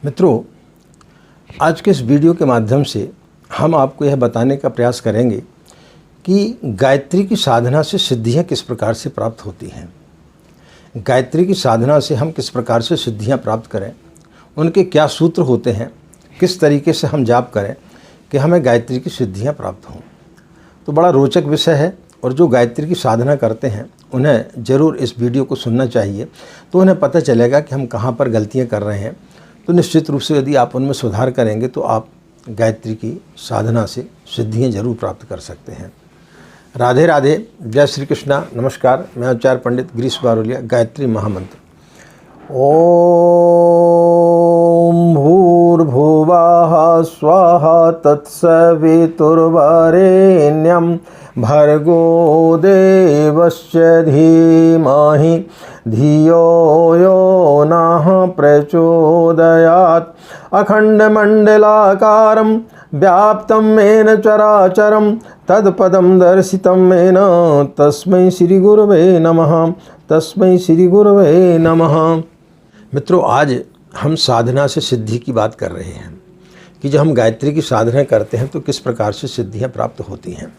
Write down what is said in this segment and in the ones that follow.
मित्रों, आज के इस वीडियो के माध्यम से हम आपको यह बताने का प्रयास करेंगे कि गायत्री की साधना से सिद्धियां किस प्रकार से प्राप्त होती हैं। गायत्री की साधना से हम किस प्रकार से सिद्धियां प्राप्त करें, उनके क्या सूत्र होते हैं, किस तरीके से हम जाप करें कि हमें गायत्री की सिद्धियां प्राप्त हों। तो बड़ा रोचक विषय है और जो गायत्री की साधना करते हैं उन्हें ज़रूर इस वीडियो को सुनना चाहिए। तो उन्हें पता चलेगा कि हम कहाँ पर गलतियाँ कर रहे हैं। तो निश्चित रूप से यदि आप उनमें सुधार करेंगे तो आप गायत्री की साधना से सिद्धियाँ जरूर प्राप्त कर सकते हैं। राधे राधे, जय श्री कृष्णा, नमस्कार। मैं आचार्य पंडित गिरीश बारोलिया। गायत्री महामंत्र। ओम भूर्भुवः स्वः तत्सवितुर्वरेण्यं भर्गो देवस्य धीमहि धियो यो नः प्रचोदयात्। अखण्डमण्डलाकारं व्याप्तं येन चराचरं तत्पदं दर्शितं येन तस्मै श्रीगुरवे नमः। तस्मै श्रीगुरवे नमः। मित्रों, आज हम साधना से सिद्धि की बात कर रहे हैं कि जब हम गायत्री की साधना करते हैं तो किस प्रकार से सिद्धियां प्राप्त होती हैं।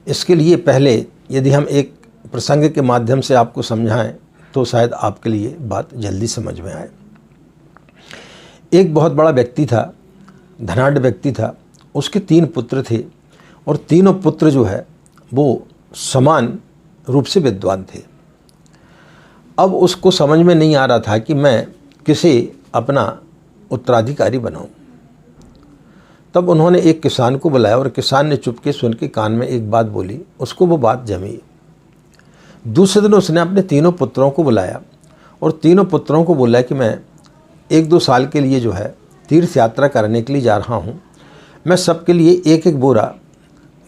इसके लिए पहले यदि हम एक प्रसंग के माध्यम से आपको समझाएं तो शायद आपके लिए बात जल्दी समझ में आए। एक बहुत बड़ा व्यक्ति था, धनाढ्य व्यक्ति था। उसके 3 पुत्र थे और तीनों पुत्र जो है वो समान रूप से विद्वान थे। अब उसको समझ में नहीं आ रहा था कि मैं किसे अपना उत्तराधिकारी बनाऊं। तब उन्होंने एक किसान को बुलाया और किसान ने चुपके से उनके कान में एक बात बोली। उसको वो बात जमी। दूसरे दिन उसने अपने तीनों पुत्रों को बुलाया और तीनों पुत्रों को बोला कि मैं 1-2 साल के लिए जो है तीर्थ यात्रा करने के लिए जा रहा हूँ। मैं सबके लिए एक एक बोरा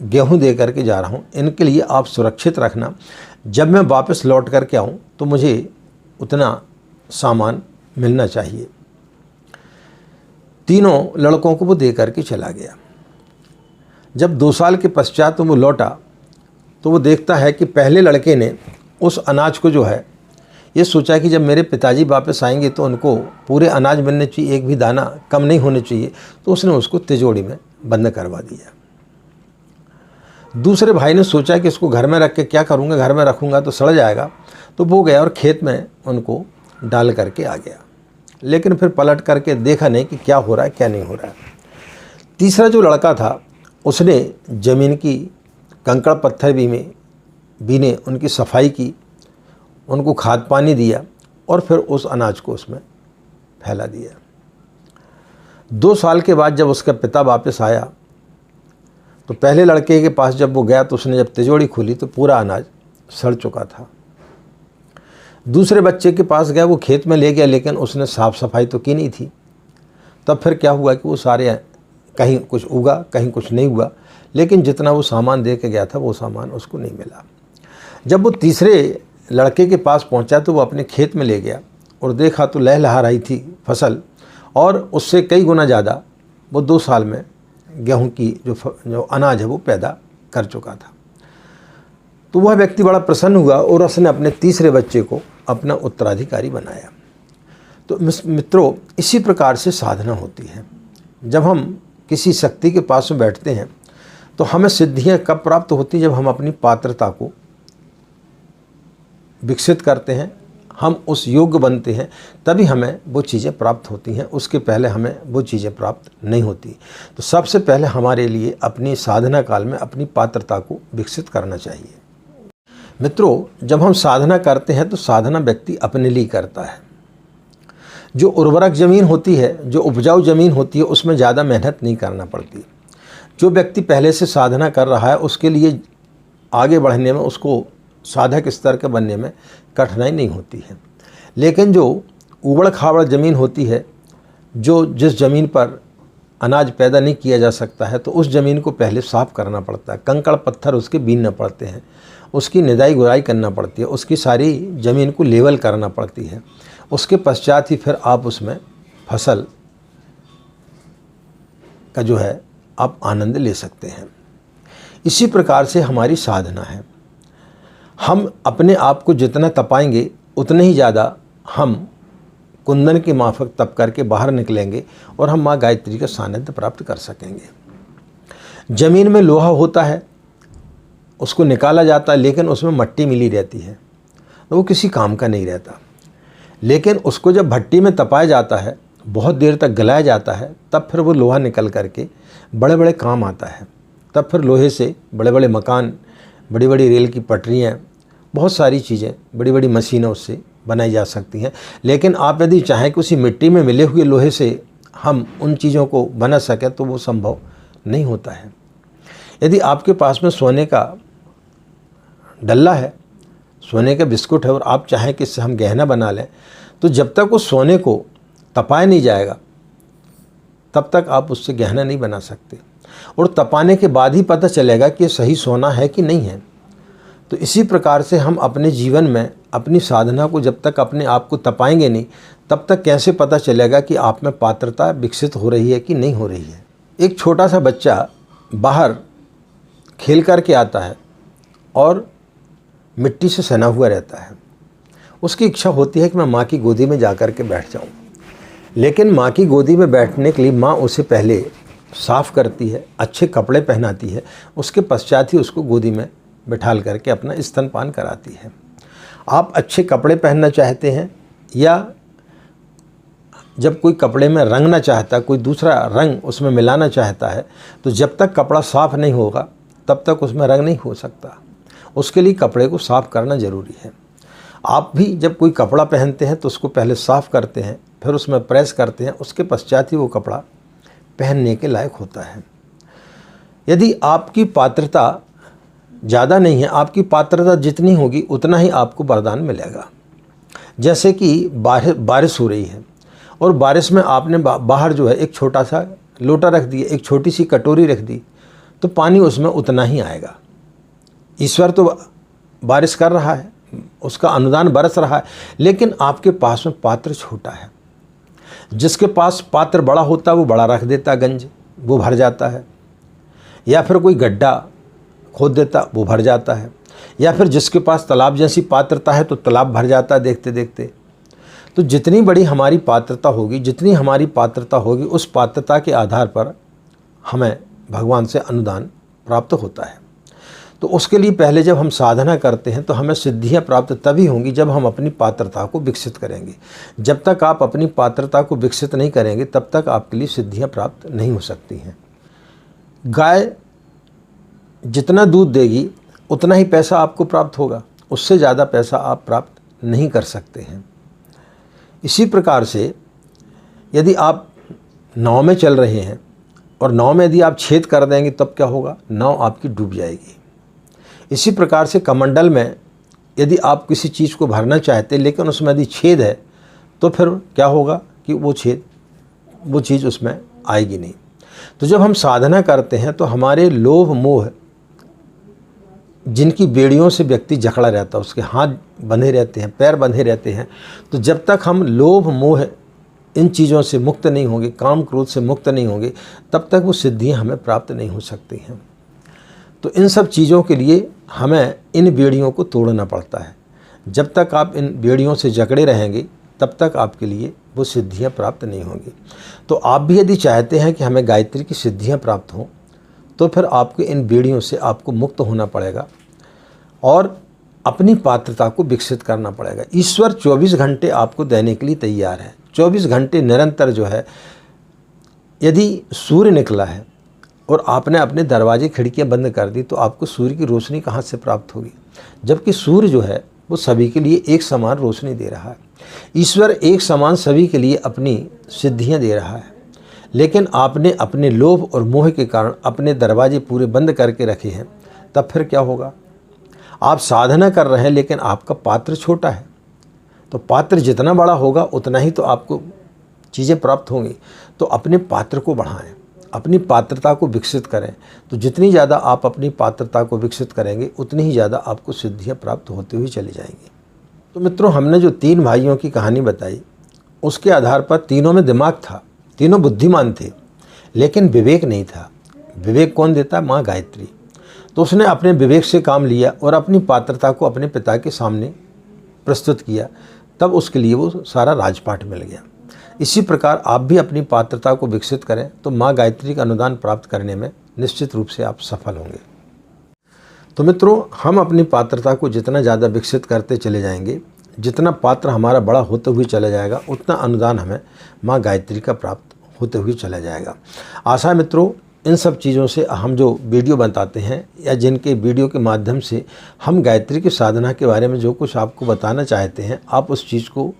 गेहूँ दे करके जा रहा हूँ। इनके लिए आप सुरक्षित रखना। जब मैं वापस लौट करके आऊँ तो मुझे उतना सामान मिलना चाहिए। तीनों लड़कों को वो दे करके चला गया। जब 2 साल के पश्चात वो लौटा तो वो देखता है कि पहले लड़के ने उस अनाज को जो है ये सोचा कि जब मेरे पिताजी वापस आएंगे तो उनको पूरे अनाज मिलने चाहिए, एक भी दाना कम नहीं होने चाहिए। तो उसने उसको तिजोरी में बंद करवा दिया। दूसरे भाई ने सोचा कि इसको घर में रख के क्या करूँगा, घर में रखूँगा तो सड़ जाएगा। तो वो गया और खेत में उनको डाल करके आ गया, लेकिन फिर पलट करके देखा नहीं कि क्या हो रहा है क्या नहीं हो रहा है। तीसरा जो लड़का था उसने ज़मीन की कंकड़ पत्थर बीने उनकी सफाई की, उनको खाद पानी दिया और फिर उस अनाज को उसमें फैला दिया। 2 साल के बाद जब उसका पिता वापस आया तो पहले लड़के के पास जब वो गया तो उसने जब तिजोरी खोली तो पूरा अनाज सड़ चुका था। दूसरे बच्चे के पास गया, वो खेत में ले गया लेकिन उसने साफ़ सफाई तो की नहीं थी। तब फिर क्या हुआ कि वो सारे कहीं कुछ उगा कहीं कुछ नहीं हुआ, लेकिन जितना वो सामान दे के गया था वो सामान उसको नहीं मिला। जब वो तीसरे लड़के के पास पहुंचा तो वो अपने खेत में ले गया और देखा तो लहलहा रही थी फसल और उससे कई गुना ज़्यादा वो 2 साल में गेहूं की जो अनाज है वो पैदा कर चुका था। तो वह व्यक्ति बड़ा प्रसन्न हुआ और उसने अपने तीसरे बच्चे को अपना उत्तराधिकारी बनाया। तो मित्रों, इसी प्रकार से साधना होती है। जब हम किसी शक्ति के पास में बैठते हैं तो हमें सिद्धियां कब प्राप्त होती हैं? जब हम अपनी पात्रता को विकसित करते हैं, हम उस योग्य बनते हैं, तभी हमें वो चीज़ें प्राप्त होती हैं। उसके पहले हमें वो चीज़ें प्राप्त नहीं होती। तो सबसे पहले हमारे लिए अपनी साधना काल में अपनी पात्रता को विकसित करना चाहिए। मित्रों, जब हम साधना करते हैं तो साधना व्यक्ति अपने लिए करता है। जो उर्वरक ज़मीन होती है, जो उपजाऊ ज़मीन होती है, उसमें ज़्यादा मेहनत नहीं करना पड़ती। जो व्यक्ति पहले से साधना कर रहा है उसके लिए आगे बढ़ने में, उसको साधक स्तर के बनने में कठिनाई नहीं होती है। लेकिन जो उबड़ खाबड़ ज़मीन होती है, जो जिस ज़मीन पर अनाज पैदा नहीं किया जा सकता है, तो उस ज़मीन को पहले साफ़ करना पड़ता है। कंकड़ पत्थर उसके बीनना पड़ते हैं, उसकी निदाई गुड़ाई करना पड़ती है, उसकी सारी ज़मीन को लेवल करना पड़ती है। उसके पश्चात ही फिर आप उसमें फसल का जो है आप आनंद ले सकते हैं। इसी प्रकार से हमारी साधना है। हम अपने आप को जितना तपाएंगे उतने ही ज़्यादा हम कुंदन की माफक तप करके बाहर निकलेंगे और हम माँ गायत्री का सानिध्य प्राप्त कर सकेंगे। जमीन में लोहा होता है, उसको निकाला जाता है, लेकिन उसमें मट्टी मिली रहती है, तो वो किसी काम का नहीं रहता। लेकिन उसको जब भट्टी में तपाया जाता है, बहुत देर तक गलाया जाता है, तब फिर वो लोहा निकल करके बड़े बड़े काम आता है। तब फिर लोहे से बड़े बड़े मकान, बड़ी बड़ी रेल की पटरियाँ, बहुत सारी चीज़ें, बड़ी बड़ी मशीनें उससे बनाई जा सकती हैं। लेकिन आप यदि चाहें कि उसी मिट्टी में मिले हुए लोहे से हम उन चीज़ों को बना सकें तो वो संभव नहीं होता है। यदि आपके पास में सोने का डल्ला है, सोने का बिस्कुट है, और आप चाहें कि इससे हम गहना बना लें, तो जब तक उस सोने को तपाया नहीं जाएगा तब तक आप उससे गहना नहीं बना सकते, और तपाने के बाद ही पता चलेगा कि ये सही सोना है कि नहीं है। तो इसी प्रकार से हम अपने जीवन में अपनी साधना को जब तक अपने आप को तपाएंगे नहीं, तब तक कैसे पता चलेगा कि आप में पात्रता विकसित हो रही है कि नहीं हो रही है। एक छोटा सा बच्चा बाहर खेल करके आता है और मिट्टी से सना हुआ रहता है। उसकी इच्छा होती है कि मैं माँ की गोदी में जा कर के बैठ जाऊँ, लेकिन माँ की गोदी में बैठने के लिए माँ उसे पहले साफ़ करती है, अच्छे कपड़े पहनाती है, उसके पश्चात ही उसको गोदी में बिठाल करके अपना स्तनपान कराती है। आप अच्छे कपड़े पहनना चाहते हैं, या जब कोई कपड़े में रंगना चाहता है, कोई दूसरा रंग उसमें मिलाना चाहता है, तो जब तक कपड़ा साफ़ नहीं होगा तब तक उसमें रंग नहीं हो सकता। उसके लिए कपड़े को साफ़ करना ज़रूरी है। आप भी जब कोई कपड़ा पहनते हैं तो उसको पहले साफ़ करते हैं, फिर उसमें प्रेस करते हैं, उसके पश्चात ही वो कपड़ा पहनने के लायक होता है। यदि आपकी पात्रता ज़्यादा नहीं है, आपकी पात्रता जितनी होगी उतना ही आपको वरदान मिलेगा। जैसे कि बारिश हो रही है और बारिश में आपने बाहर जो है एक छोटा सा लोटा रख दिया, एक छोटी सी कटोरी रख दी, तो पानी उसमें उतना ही आएगा। ईश्वर तो बारिश कर रहा है, उसका अनुदान बरस रहा है, लेकिन आपके पास में पात्र छोटा है। जिसके पास पात्र बड़ा होता है वो बड़ा रख देता, गंज वो भर जाता है, या फिर कोई गड्ढा खोद देता वो भर जाता है, या फिर जिसके पास तालाब जैसी पात्रता है तो तालाब भर जाता है देखते देखते। तो जितनी बड़ी हमारी पात्रता होगी, जितनी हमारी पात्रता होगी, उस पात्रता के आधार पर हमें भगवान से अनुदान प्राप्त होता है। तो उसके लिए पहले जब हम साधना करते हैं तो हमें सिद्धियां प्राप्त तभी होंगी जब हम अपनी पात्रता को विकसित करेंगे। जब तक आप अपनी पात्रता को विकसित नहीं करेंगे तब तक आपके लिए सिद्धियां प्राप्त नहीं हो सकती हैं। गाय जितना दूध देगी उतना ही पैसा आपको प्राप्त होगा, उससे ज़्यादा पैसा आप प्राप्त नहीं कर सकते हैं। इसी प्रकार से यदि आप नाव में चल रहे हैं और नाव में यदि आप छेद कर देंगे तब क्या होगा, नाव आपकी डूब जाएगी। इसी प्रकार से कमंडल में यदि आप किसी चीज़ को भरना चाहते हैं लेकिन उसमें यदि छेद है तो फिर क्या होगा कि वो चीज़ उसमें आएगी नहीं। तो जब हम साधना करते हैं तो हमारे लोभ मोह जिनकी बेड़ियों से व्यक्ति जकड़ा रहता है, उसके हाथ बंधे रहते हैं, पैर बंधे रहते हैं, तो जब तक हम लोभ मोह इन चीज़ों से मुक्त नहीं होंगे, काम क्रोध से मुक्त नहीं होंगे, तब तक वो सिद्धियाँ हमें प्राप्त नहीं हो सकती हैं। तो इन सब चीज़ों के लिए हमें इन बेड़ियों को तोड़ना पड़ता है। जब तक आप इन बेड़ियों से जकड़े रहेंगे तब तक आपके लिए वो सिद्धियाँ प्राप्त नहीं होंगी। तो आप भी यदि चाहते हैं कि हमें गायत्री की सिद्धियाँ प्राप्त हों तो फिर आपको इन बेड़ियों से आपको मुक्त होना पड़ेगा और अपनी पात्रता को विकसित करना पड़ेगा। ईश्वर 24 घंटे आपको देने के लिए तैयार है। 24 घंटे निरंतर जो है, यदि सूर्य निकला है और आपने अपने दरवाजे खिड़कियां बंद कर दी तो आपको सूर्य की रोशनी कहाँ से प्राप्त होगी, जबकि सूर्य जो है वो सभी के लिए एक समान रोशनी दे रहा है। ईश्वर एक समान सभी के लिए अपनी सिद्धियां दे रहा है, लेकिन आपने अपने लोभ और मोह के कारण अपने दरवाजे पूरे बंद करके रखे हैं। तब फिर क्या होगा, आप साधना कर रहे हैं लेकिन आपका पात्र छोटा है। तो पात्र जितना बड़ा होगा उतना ही तो आपको चीज़ें प्राप्त होंगी। तो अपने पात्र को बढ़ाएं, अपनी पात्रता को विकसित करें। तो जितनी ज़्यादा आप अपनी पात्रता को विकसित करेंगे उतनी ही ज़्यादा आपको सिद्धियाँ प्राप्त होती हुई चली जाएंगी। तो मित्रों, हमने जो 3 भाइयों की कहानी बताई उसके आधार पर तीनों में दिमाग था, तीनों बुद्धिमान थे, लेकिन विवेक नहीं था। विवेक कौन देता है? माँ गायत्री। तो उसने अपने विवेक से काम लिया और अपनी पात्रता को अपने पिता के सामने प्रस्तुत किया, तब उसके लिए वो सारा राजपाट मिल गया। इसी प्रकार आप भी अपनी पात्रता को विकसित करें तो माँ गायत्री का अनुदान प्राप्त करने में निश्चित रूप से आप सफल होंगे। तो मित्रों, हम अपनी पात्रता को जितना ज़्यादा विकसित करते चले जाएंगे, जितना पात्र हमारा बड़ा होते हुए चला जाएगा, उतना अनुदान हमें माँ गायत्री का प्राप्त होते हुए चला जाएगा। आशा है मित्रों, इन सब चीज़ों से हम जो वीडियो बताते हैं या जिनके वीडियो के माध्यम से हम गायत्री की साधना के बारे में जो कुछ आपको बताना चाहते हैं, आप उस चीज़ को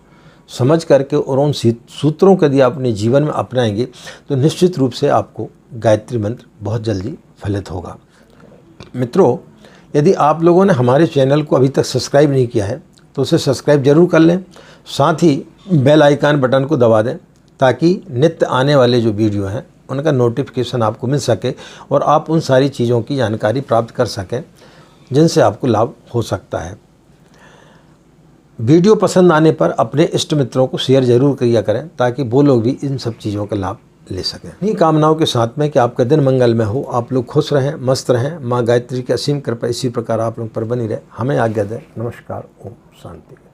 समझ करके और उन सूत्रों को यदि आप अपने जीवन में अपनाएंगे तो निश्चित रूप से आपको गायत्री मंत्र बहुत जल्दी फलित होगा। मित्रों, यदि आप लोगों ने हमारे चैनल को अभी तक सब्सक्राइब नहीं किया है तो उसे सब्सक्राइब जरूर कर लें, साथ ही बेल आइकन बटन को दबा दें ताकि नित्य आने वाले जो वीडियो हैं उनका नोटिफिकेशन आपको मिल सके और आप उन सारी चीज़ों की जानकारी प्राप्त कर सकें जिनसे आपको लाभ हो सकता है। वीडियो पसंद आने पर अपने इष्ट मित्रों को शेयर जरूर किया करें ताकि वो लोग भी इन सब चीज़ों का लाभ ले सकें। इन्हीं कामनाओं के साथ में कि आपका दिन मंगलमय हो, आप लोग खुश रहें, मस्त रहें, माँ गायत्री की असीम कृपा इसी प्रकार आप लोग पर बनी रहे। हमें आज्ञा दें। नमस्कार। ओम शांति।